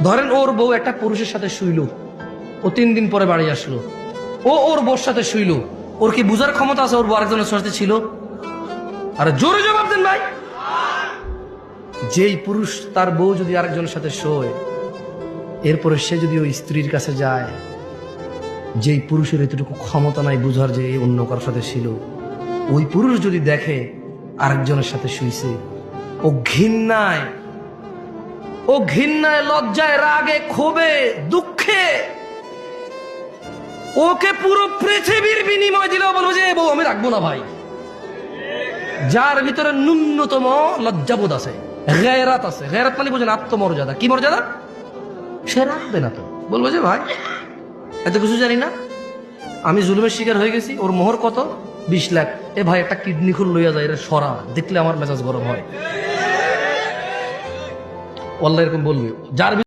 ধরেন ওর বউ একটা পুরুষের সাথে শুইল, ও 3 দিন পরে বাড়ি আসলো, ও ওর বউর সাথে শুইল, ওর কি বুঝার ক্ষমতা আছে ওর বউ আরেকজনের সাথে ছিল? আরে জোরে জবাব দেন ভাই। যেই পুরুষ তার বউ যদি আরেকজনের সাথে শোয়, এরপরে সে যদি ওই স্ত্রীর কাছে যায়, যেই পুরুষের এতটুকু ক্ষমতা নাই বুঝার যে এই অন্য কারোর সাথে ছিল, ওই পুরুষ যদি দেখে আরেকজনের সাথে শুইছে, ও ঘৃণায় লজ্জায় রাগে ক্ষোভে দুঃখে ওকে পুরো পৃথিবীর বিনিময় দিলেও বলবো যে বউ আমি রাখবো না ভাই। যার ভিতরে ন্যূনতম লজ্জাবোধ আছে, গায়রাত আছে, গায়রাত মানে বুঝেন আত্মমর্যাদা, কি মর্যাদা, সে রাখবে না। তো বলবো যে ভাই এত কিছু জানি না, আমি জুলুমের শিকার হয়ে গেছি, ওর মোহর কত 20 লাখ, এ ভাই একটা কিডনি খুল লইয়া যায়, এটা সরা, দেখলে আমার মেজাজ গরম হয়। আল্লাহ এরকম বলবে। যার